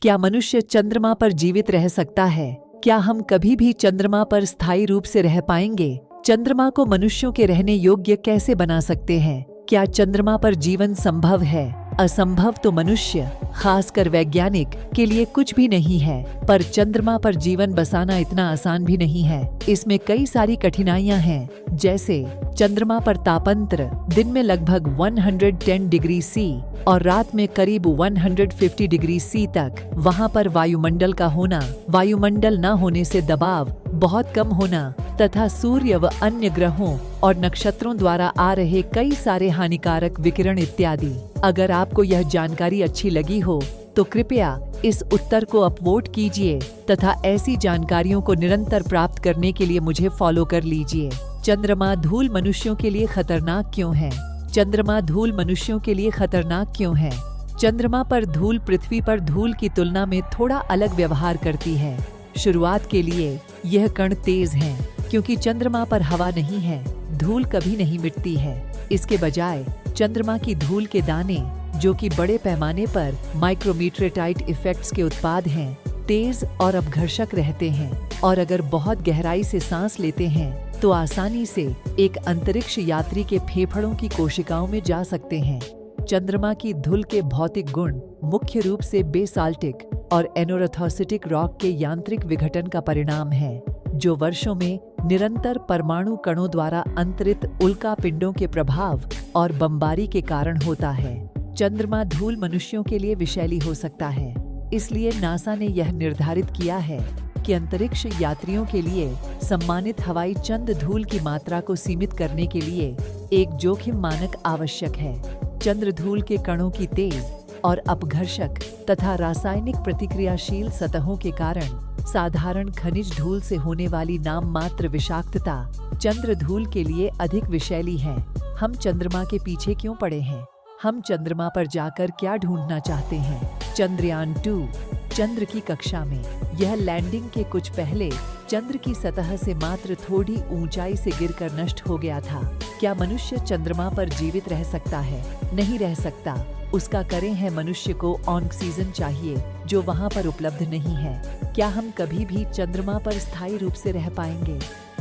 क्या मनुष्य चंद्रमा पर जीवित रह सकता है? क्या हम कभी भी चंद्रमा पर स्थायी रूप से रह पाएंगे? चंद्रमा को मनुष्यों के रहने योग्य कैसे बना सकते हैं? क्या चंद्रमा पर जीवन संभव है? असंभव तो मनुष्य, खासकर वैज्ञानिक, के लिए कुछ भी नहीं है, पर चंद्रमा पर जीवन बसाना इतना आसान भी नहीं है। इसमें कई सारी कठिनाइयां हैं, जैसे चंद्रमा पर तापंत्र दिन में लगभग 110 डिग्री सी और रात में करीब 150 डिग्री सी तक। वहां पर वायुमंडल का होना, वायुमंडल न होने से दबाव बहुत कम होना तथा सूर्य व अन्य ग्रहों और नक्षत्रों द्वारा आ रहे कई सारे हानिकारक विकिरण इत्यादि। अगर आपको यह जानकारी अच्छी लगी हो तो कृपया इस उत्तर को अपवोट कीजिए तथा ऐसी जानकारियों को निरंतर प्राप्त करने के लिए मुझे फॉलो कर लीजिए। चंद्रमा धूल मनुष्यों के लिए खतरनाक क्यों है? चंद्रमा धूल मनुष्यों के लिए खतरनाक क्यों है? चंद्रमा पर धूल पृथ्वी पर धूल की तुलना में थोड़ा अलग व्यवहार करती है। शुरुआत के लिए यह कण तेज हैं, क्योंकि चंद्रमा पर हवा नहीं है, धूल कभी नहीं मिटती है। इसके बजाय चंद्रमा की धूल के दाने, जो कि बड़े पैमाने पर माइक्रोमीटरेटाइट इफेक्ट्स के उत्पाद हैं, तेज और अपघर्षक रहते हैं और अगर बहुत गहराई से सांस लेते हैं तो आसानी से एक अंतरिक्ष यात्री के फेफड़ों की कोशिकाओं में जा सकते हैं। चंद्रमा की धूल के भौतिक गुण मुख्य रूप से बेसाल्टिक और एनोरथोसिटिक रॉक के यांत्रिक विघटन का परिणाम है, जो वर्षों में निरंतर परमाणु कणों द्वारा अंतरित उल्का पिंडों के प्रभाव और बमबारी के कारण होता है। चंद्रमा धूल मनुष्यों के लिए विषैली हो सकता है, इसलिए नासा ने यह निर्धारित किया है कि अंतरिक्ष यात्रियों के लिए सम्मानित हवाई चंद धूल की मात्रा को सीमित करने के लिए एक जोखिम मानक आवश्यक है। चंद्र धूल के कणों की तेज और अपघर्षक तथा रासायनिक प्रतिक्रियाशील सतहों के कारण साधारण खनिज धूल से होने वाली नाम मात्र विषाक्तता चंद्र धूल के लिए अधिक विषैली है। हम चंद्रमा के पीछे क्यों पड़े हैं? हम चंद्रमा पर जाकर क्या ढूंढना चाहते हैं? चंद्रयान 2 चंद्र की कक्षा में। यह लैंडिंग के कुछ पहले चंद्र की सतह से मात्र थोड़ी ऊंचाई से गिरकर नष्ट हो गया था। क्या मनुष्य चंद्रमा पर जीवित रह सकता है? नहीं रह सकता। उसका कारण है मनुष्य को ऑक्सीजन चाहिए, जो वहां पर उपलब्ध नहीं है। क्या हम कभी भी चंद्रमा पर स्थायी रूप से रह पाएंगे?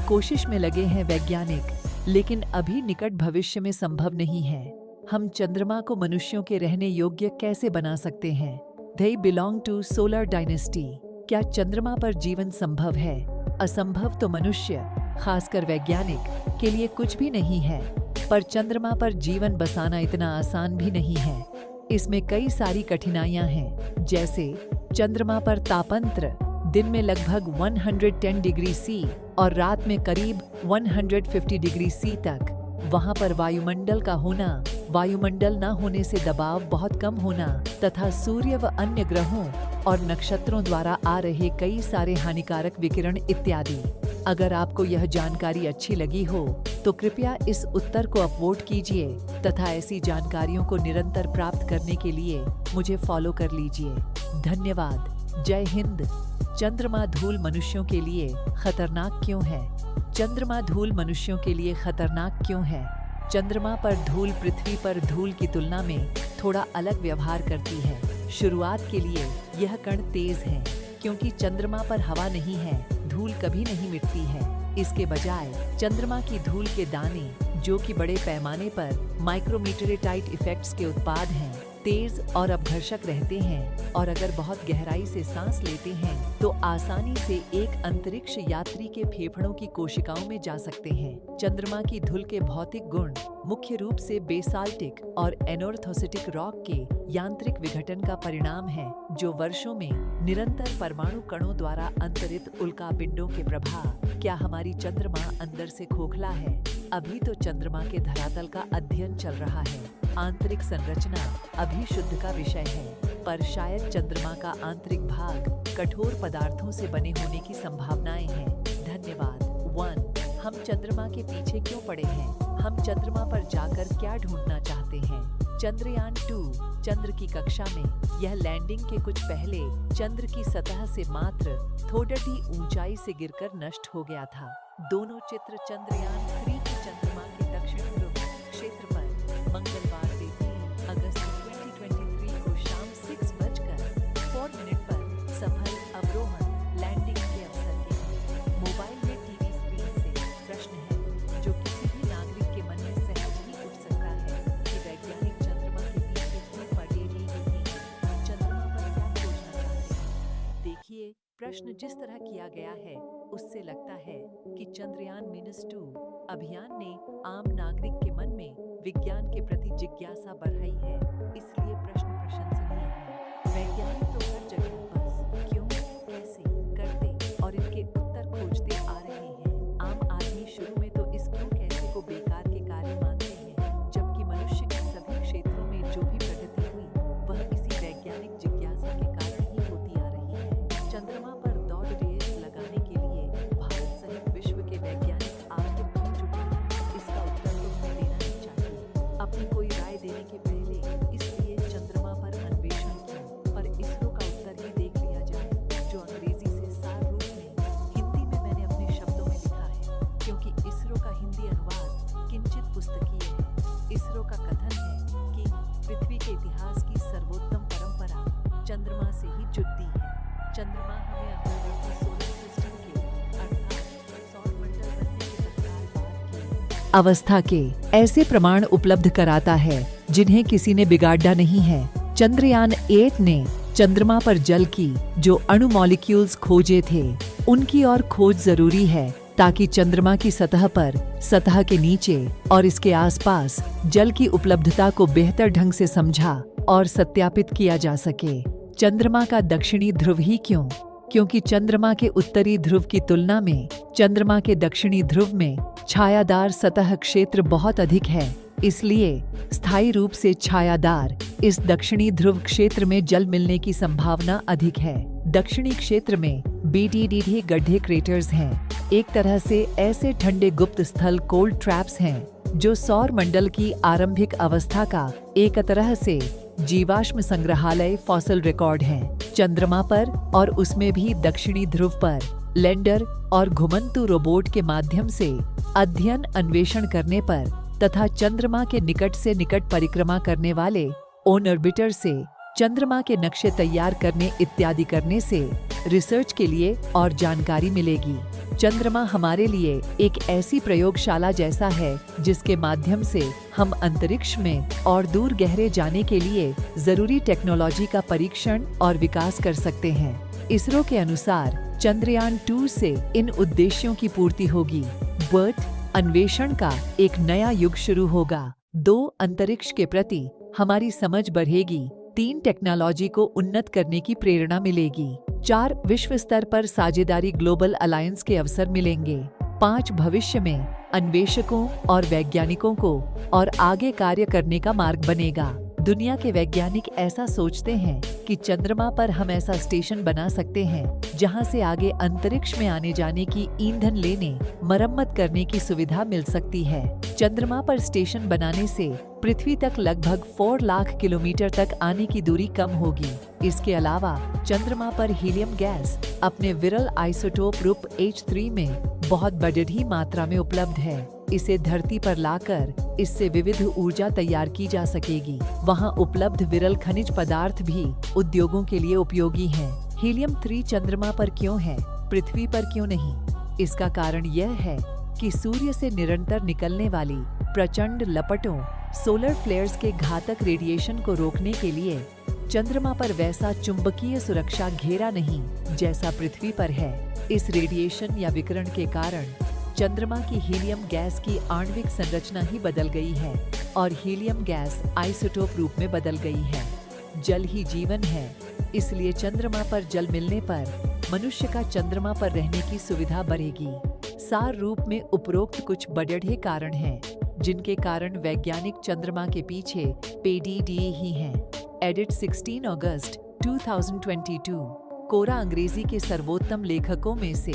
कोशिश में लगे हैं वैज्ञानिक, लेकिन अभी निकट भविष्य में संभव नहीं है। हम चंद्रमा को मनुष्यों के रहने योग्य कैसे बना सकते हैं? They belong to solar dynasty। क्या चंद्रमा पर जीवन संभव है? असंभव तो मनुष्य, खासकर वैज्ञानिक, के लिए कुछ भी नहीं है, पर चंद्रमा पर जीवन बसाना इतना आसान भी नहीं है। इसमें कई सारी कठिनाइयां हैं, जैसे चंद्रमा पर तापंत्र दिन में लगभग 110 डिग्री सी और रात में करीब 150 डिग्री सी तक। वहां पर वायुमंडल का होना, वायुमंडल न होने से दबाव बहुत कम होना तथा सूर्य व अन्य ग्रहों और नक्षत्रों द्वारा आ रहे कई सारे हानिकारक विकिरण इत्यादि। अगर आपको यह जानकारी अच्छी लगी हो तो कृपया इस उत्तर को अपवोट कीजिए तथा ऐसी जानकारियों को निरंतर प्राप्त करने के लिए मुझे फॉलो कर लीजिए। धन्यवाद। जय हिंद। चंद्रमा धूल मनुष्यों के लिए खतरनाक क्यों है? चंद्रमा धूल मनुष्यों के लिए खतरनाक क्यों है? चंद्रमा पर धूल पृथ्वी पर धूल की तुलना में थोड़ा अलग व्यवहार करती है। शुरुआत के लिए यह कण तेज हैं, क्योंकि चंद्रमा पर हवा नहीं है, धूल कभी नहीं मिटती है। इसके बजाय चंद्रमा की धूल के दाने, जो कि बड़े पैमाने पर माइक्रोमीटरेटाइट इफेक्ट्स के उत्पाद हैं, तेज और अपघर्षक रहते हैं और अगर बहुत गहराई से सांस लेते हैं तो आसानी से एक अंतरिक्ष यात्री के फेफड़ों की कोशिकाओं में जा सकते हैं। चंद्रमा की धूल के भौतिक गुण मुख्य रूप से बेसाल्टिक और एनोरथोसिटिक रॉक के यांत्रिक विघटन का परिणाम है, जो वर्षों में निरंतर परमाणु कणों द्वारा अंतरित उल्कापिंडों के प्रभाव। क्या हमारी चंद्रमा अंदर से खोखला है? अभी तो चंद्रमा के धरातल का अध्ययन चल रहा है। आंतरिक संरचना अभी शुद्ध का विषय है, पर शायद चंद्रमा का आंतरिक भाग कठोर पदार्थों से बने होने की संभावनाएं हैं। धन्यवाद। 1 हम चंद्रमा के पीछे क्यों पड़े हैं? हम चंद्रमा पर जाकर क्या ढूंढना चाहते हैं? चंद्रयान 2 चंद्र की कक्षा में। यह लैंडिंग के कुछ पहले चंद्र की सतह से मात्र थोड़ी ऊंचाई से गिरकर नष्ट हो गया था। दोनों चित्र चंद्रयान 3 की चंद्रमा के दक्षिण ध्रुव क्षेत्र पर मंगलवार 3 अगस्त 2023 को शाम 6:04 पर सफल, अवरोहण, लैंडिंग के अवसर के लिए। मोबाइल में टीवी स्क्रीन से प्रश्न है जो किसी भी नागरिक के मन में सहज ही उठ सकता है कि वैज्ञानिक चंद्रमा के पीछे क्यों पड़े ही नहीं हैं, चंद्रमा पर क्या खोजना चाहते हैं। देखिए, प्रश्न जिस तरह किया गया है उससे लगता है कि चंद्रयान-2 अभियान ने आम नागरिक के मन में विज्ञान के प्रति जिज्ञासा बढ़ाई है, इसलिए प्रश्न प्रशंसनीय है। वैज्ञानिक तो हर जगह बस क्यों, कैसे करते और इनके उत्तर खोजते आ रहे हैं। आम आदमी शुरू में तो इस क्यों कैसे को बेकार के कार्य मानते हैं, जबकि मनुष्य के सभी क्षेत्रों में जो भी प्रगति हुई वह इसी वैज्ञानिक जिज्ञासा के कारण ही होती आ रही है। चंद्रमा पर दौड़ रेस लगाने के लिए भारत सहित विश्व के वैज्ञानिक आगे क्यों जुटे हैं, इसका उत्तर तो हमें देना ही चाहिए। अपनी कोई राय देने के पहले इसलिए चंद्रमा पर अन्वेषण क्यों पर इसरो का उत्तर ही देख लिया जाए, जो अंग्रेजी से सार रूप में हिंदी में मैंने अपने शब्दों में लिखा है, क्योंकि इसरो का हिंदी अनुवाद किंचित पुस्तकीय है। इसरो का कथन है कि पृथ्वी के इतिहास की सर्वोत्तम परंपरा चंद्रमा से ही जुड़ती है। चंद्रमा हमें अंतर्वर्ती सोलर सिस्टम के अर्थात सौरमंडल बनने के तत्काल बाद की अवस्था के ऐसे प्रमाण उपलब्ध कराता है जिन्हें किसी ने बिगाड़ा नहीं है। चंद्रयान-8 ने चंद्रमा पर जल की जो अणु मॉलिक्यूल्स खोजे थे उनकी और खोज जरूरी है, ताकि चंद्रमा की सतह पर, सतह के नीचे और इसके आसपास जल की उपलब्धता को बेहतर ढंग से समझा और सत्यापित किया जा सके। चंद्रमा का दक्षिणी ध्रुव ही क्यों? क्योंकि चंद्रमा के उत्तरी ध्रुव की तुलना में चंद्रमा के दक्षिणी ध्रुव में छायादार सतह क्षेत्र बहुत अधिक है, इसलिए स्थायी रूप से छायादार इस दक्षिणी ध्रुव क्षेत्र में जल मिलने की संभावना अधिक है। दक्षिणी क्षेत्र में बीडीडी गड्ढे क्रेटर्स हैं, एक तरह से ऐसे ठंडे गुप्त स्थल कोल्ड ट्रैप्स हैं जो सौर मंडल की आरंभिक अवस्था का एक तरह से जीवाश्म संग्रहालय फॉसिल रिकॉर्ड हैं। चंद्रमा पर और उसमें भी दक्षिणी ध्रुव पर लैंडर और घुमंतु रोबोट के माध्यम से अध्ययन अन्वेषण करने पर तथा चंद्रमा के निकट से निकट परिक्रमा करने वाले ऑन ऑर्बिटर से चंद्रमा के नक्शे तैयार करने इत्यादि करने से रिसर्च के लिए और जानकारी मिलेगी। चंद्रमा हमारे लिए एक ऐसी प्रयोगशाला जैसा है जिसके माध्यम से हम अंतरिक्ष में और दूर गहरे जाने के लिए जरूरी टेक्नोलॉजी का परीक्षण और विकास कर सकते हैं। इसरो के अनुसार चंद्रयान-2 से इन उद्देश्यों की पूर्ति होगी। बर्थ अन्वेषण का एक नया युग शुरू होगा। 2 अंतरिक्ष के प्रति हमारी समझ बढ़ेगी। 3 टेक्नोलॉजी को उन्नत करने की प्रेरणा मिलेगी। 4 विश्व स्तर पर साझेदारी ग्लोबल अलायंस के अवसर मिलेंगे। 5 भविष्य में अन्वेषकों और वैज्ञानिकों को और आगे कार्य करने का मार्ग बनेगा। दुनिया के वैज्ञानिक ऐसा सोचते हैं कि चंद्रमा पर हम ऐसा स्टेशन बना सकते हैं जहां से आगे अंतरिक्ष में आने जाने की ईंधन लेने, मरम्मत करने की सुविधा मिल सकती है। चंद्रमा पर स्टेशन बनाने से पृथ्वी तक लगभग 4 लाख किलोमीटर तक आने की दूरी कम होगी। इसके अलावा चंद्रमा पर हीलियम गैस अपने विरल आइसोटोप रूप H3 में बहुत बड़ी मात्रा में उपलब्ध है। इसे धरती पर लाकर इससे विविध ऊर्जा तैयार की जा सकेगी। वहां उपलब्ध विरल खनिज पदार्थ भी उद्योगों के लिए उपयोगी हैं। हीलियम-3 चंद्रमा पर क्यों है, पृथ्वी पर क्यों नहीं? इसका कारण यह है कि सूर्य से निरंतर निकलने वाली प्रचंड लपटों, सोलर फ्लेयर्स के घातक रेडिएशन को रोकने के लिए चंद्रमा पर वैसा चुंबकीय सुरक्षा घेरा नहीं जैसा पृथ्वी पर है। इस रेडिएशन या विकिरण के कारण चंद्रमा की हीलियम गैस की आणविक संरचना ही बदल गई है और हीलियम गैस आइसोटोप रूप में बदल गई है। जल ही जीवन है, इसलिए चंद्रमा पर जल मिलने पर मनुष्य का चंद्रमा पर रहने की सुविधा बढ़ेगी। सार रूप में उपरोक्त कुछ बड़े कारण हैं जिनके कारण वैज्ञानिक चंद्रमा के पीछे पेडी दिए ही हैं। एडिट 16 अगस्त 2022। कोरा अंग्रेजी के सर्वोत्तम लेखकों में से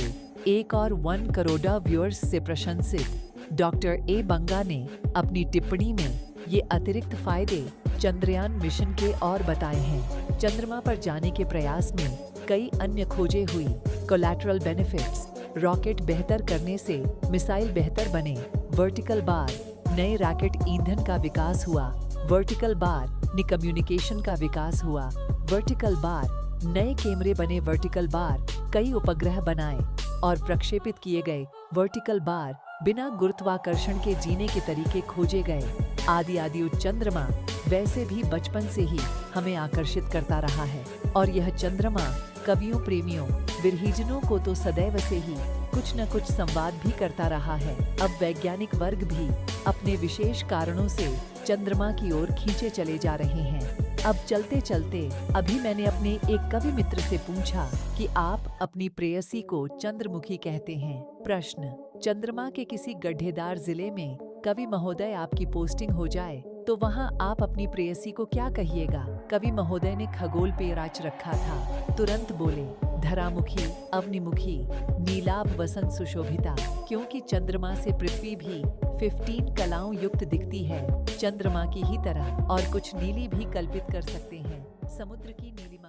एक और 1 करोड़ व्यूअर्स से प्रशंसित डॉक्टर ए बंगा ने अपनी टिप्पणी में ये अतिरिक्त फायदे चंद्रयान मिशन के और बताए हैं। चंद्रमा पर जाने के प्रयास में कई अन्य खोजे हुई कोलैटरल बेनिफिट्स, रॉकेट बेहतर करने से मिसाइल बेहतर बने, वर्टिकल बार नए रॉकेट ईंधन का विकास हुआ, वर्टिकल बार नि कम्युनिकेशन का विकास हुआ, वर्टिकल बार नए कैमरे बने वर्टिकल बार, कई उपग्रह बनाए और प्रक्षेपित किए गए वर्टिकल बार, बिना गुरुत्वाकर्षण के जीने के तरीके खोजे गए। आदि चंद्रमा वैसे भी बचपन से ही हमें आकर्षित करता रहा है और यह चंद्रमा कवियों, प्रेमियों, विरहीजनों को तो सदैव से ही कुछ न कुछ संवाद भी करता रहा है। अब वैज्ञानिक वर्ग भी अपने विशेष कारणों से चंद्रमा की ओर खींचे चले जा रहे हैं। अब चलते चलते अभी मैंने अपने एक कवि मित्र से पूछा कि आप अपनी प्रेयसी को चंद्रमुखी कहते हैं। प्रश्न: चंद्रमा के किसी गड्ढेदार जिले में कवि महोदय आपकी पोस्टिंग हो जाए तो वहाँ आप अपनी प्रेयसी को क्या कहिएगा? कवि महोदय ने खगोल पे राज रखा था, तुरंत बोले धरामुखी, अवनिमुखी, नीलाभ वसंत सुशोभिता, क्योंकि चंद्रमा से पृथ्वी भी 15 कलाओं युक्त दिखती है, चंद्रमा की ही तरह, और कुछ नीली भी कल्पित कर सकते हैं, समुद्र की नीलिमा।